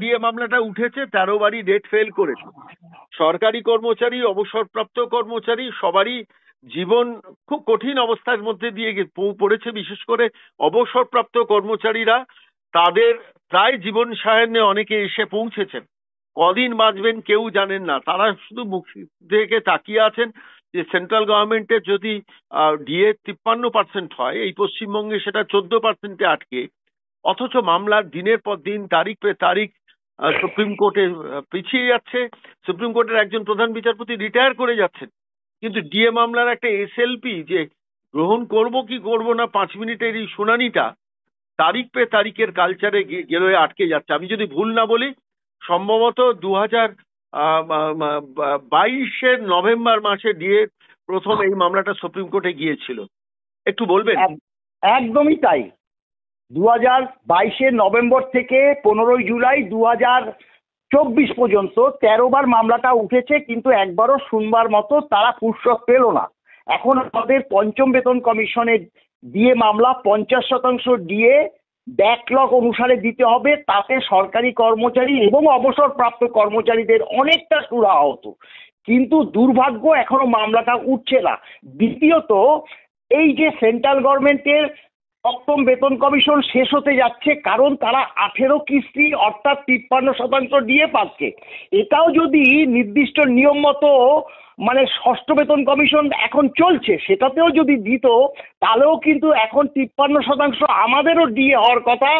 DA মামলাটা উঠেছে, 13 বারই ডেট ফেল করেছে। সরকারি কর্মচারী, অবসরপ্রাপ্ত কর্মচারী সবারই জীবন খুব কঠিন অবস্থার মধ্যে দিয়ে পড়েছে। বিশেষ করে অবসরপ্রাপ্ত কর্মচারীরা, তাদের প্রায় জীবন সায়ান্নে অনেকে এসে পৌঁছেছেন। কদিন বাঁচবেন কেউ জানেন না। তারা শুধু মুখ থেকে তাকিয়ে আছেন যে সেন্ট্রাল গভর্নমেন্টের যদি ডিএ 53% হয়, এই পশ্চিমবঙ্গে সেটা 14%-এ আটকে, অথচ মামলার দিনের পর দিন, তারিখ পে তারিখ সুপ্রিম কোর্টে পিছিয়ে যাচ্ছে। সুপ্রিম কোর্টের একজন প্রধান বিচারপতি রিটায়ার করে যাচ্ছেন, কিন্তু ডিএ মামলার একটা এসএলপি যে গ্রহণ করব কি করব না 5 মিনিটের এই শুনানিটা তারিখ পে তারিখের কালচারে গেলে আটকে যাচ্ছে। আমি যদি ভুল না বলি, সম্ভবত 2022-এর নভেম্বর মাসে ডিএ প্রথম এই মামলাটা সুপ্রিম কোর্টে গিয়েছিল। একটু বলবেন? একদমই তাই। 2022-এর নভেম্বর থেকে 15 জুলাই 2024 পর্যন্ত 13 বার মামলাটা উঠেছে, কিন্তু একবারও শুনবার মতো তারা ফুরসত পেল না। এখন আমাদের পঞ্চম বেতন কমিশনের ডিএ মামলা 50% ডিএ ব্যাকলগ অনুসারে দিতে হবে, তাতে সরকারি কর্মচারী এবং অবসরপ্রাপ্ত কর্মচারীদের অনেকটা সুরাহা হতো। কিন্তু দুর্ভাগ্য, এখনো মামলাটা উঠছে না। দ্বিতীয়ত, এই যে সেন্ট্রাল গভর্নমেন্টের সপ্তম বেতন কমিশন শেষ হতে যাচ্ছে, কারণ তারা 18 কিস্তি অর্থাৎ 53% ডিএ পাচ্ছে। এটাও যদি নির্দিষ্ট নিয়ম মতো, মানে ষষ্ঠ বেতন কমিশন এখন চলছে, সেটাতেও যদি দিত, তাহলেও কিন্তু এখন 53% আমাদেরও ডিএ হওয়ার কথা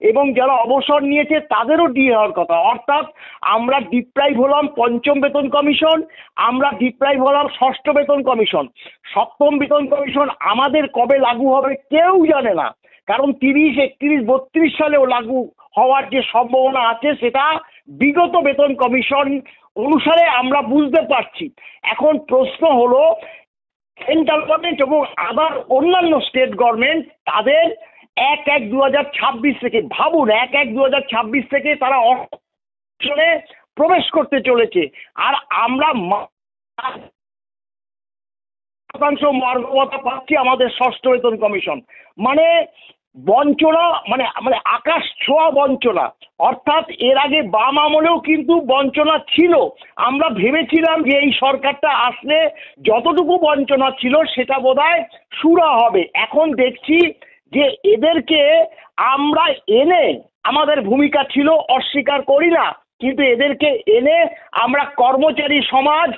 এবং যারা অবসর নিয়েছে তাদেরও ডিএ হওয়ার কথা। অর্থাৎ আমরা ডিপ্রাইভ হলাম পঞ্চম বেতন কমিশন, আমরা ডিপ্রাইভ হলাম ষষ্ঠ বেতন কমিশন। সপ্তম বেতন কমিশন আমাদের কবে লাগু হবে কেউ জানে না, কারণ 30, 31, 32 সালেও লাগু হওয়ার যে সম্ভাবনা আছে সেটা বিগত বেতন কমিশন অনুসারে আমরা বুঝতে পারছি। এখন প্রশ্ন হলো, সেন্ট্রাল গভর্নমেন্ট এবং আদার অন্যান্য স্টেট গভর্নমেন্ট তাদের 1/1/2026 থেকে, ভাবুন 1/1/2026 থেকে তারা অর্থনে প্রবেশ করতে চলেছে, আর আমরা শতাংশ মর্যাদা পাচ্ছি আমাদের ষষ্ঠ বেতন কমিশন। মানে বঞ্চনা, মানে আকাশ ছোঁয়া বঞ্চনা। অর্থাৎ এর আগে বাম আমলেও কিন্তু বঞ্চনা ছিল। আমরা ভেবেছিলাম যে এই সরকারটা আসলে যতটুকু বঞ্চনা ছিল সেটা বোধহয় সুরা হবে। এখন দেখছি যে এদেরকে আমরা এনে, আমাদের ভূমিকা ছিল অস্বীকার করি না, কিন্তু এদেরকে এনে আমরা কর্মচারী সমাজ,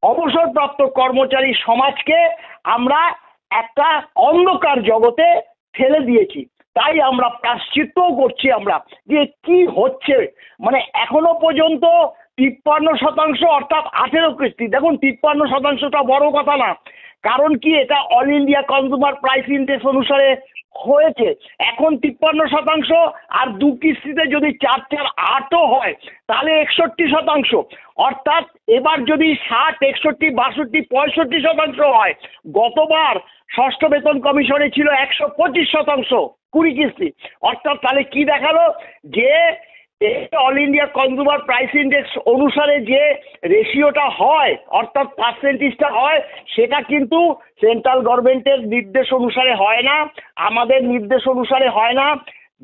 অবসরপ্রাপ্ত কর্মচারী সমাজকে আমরা একটা অন্ধকার জগতে ফেলে দিয়েছি। তাই আমরা প্রায়শ্চিত্তও করছি আমরা যে কি হচ্ছে। মানে এখনো পর্যন্ত 53% অর্থাৎ 18 কিস্তি। দেখুন 53%টা বড় কথা না, কারণ কি এটা all India consumer price index অনুসারে হয়েছে। এখন 53% আর 2 কিস্তিতে যদি 4 4 8ও হয় তাহলে 61%। অর্থাৎ এবার যদি 60, 61, 62, 65% হয়, গতবার ষষ্ঠ বেতন কমিশনে ছিল 125%, 20 কিস্তি। অর্থাৎ তাহলে কি দেখালো, যে all India consumer price index অনুসারে যে রেশিওটা হয় অর্থাৎ পার্সেন্টেজটা হয়, সেটা কিন্তু সেন্ট্রাল গভর্নমেন্টের নির্দেশ অনুসারে হয় না, আমাদের নির্দেশ অনুসারে হয় না।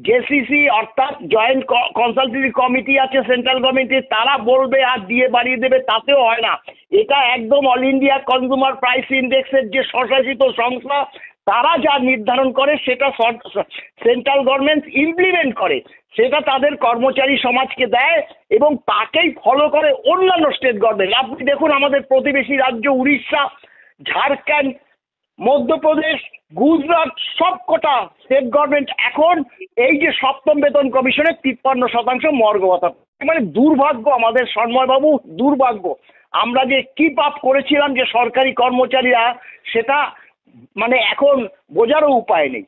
জেসিসি অর্থাৎ জয়েন্ট কনসালটেটিভ কমিটি আছে সেন্ট্রাল গভর্নমেন্টের, তারা বলবে আর দিয়ে বাড়িয়ে দেবে, তাতেও হয় না। এটা একদম অল ইন্ডিয়া কনজিউমার প্রাইস ইন্ডেক্সের যে স্বশাসিত সংস্থা, তারা যা নির্ধারণ করে সেটা সেন্ট্রাল গভর্নমেন্ট ইমপ্লিমেন্ট করে, সেটা তাদের কর্মচারী সমাজকে দেয় এবং তাকেই ফলো করে অন্যান্য স্টেট গভর্নমেন্ট। আপনি দেখুন আমাদের প্রতিবেশী রাজ্য উড়িষ্যা, ঝাড়খণ্ড, মধ্যপ্রদেশ, গুজরাট, সবকটা স্টেট গভর্নমেন্ট এখন এই যে সপ্তম বেতন কমিশনের 53% মর্গবতা। মানে দুর্ভাগ্য আমাদের সন্ময়বাবু, দুর্ভাগ্য। আমরা যে কি পাপ করেছিলাম যে সরকারি কর্মচারীরা, সেটা মানে এখন বোঝারও উপায় নেই।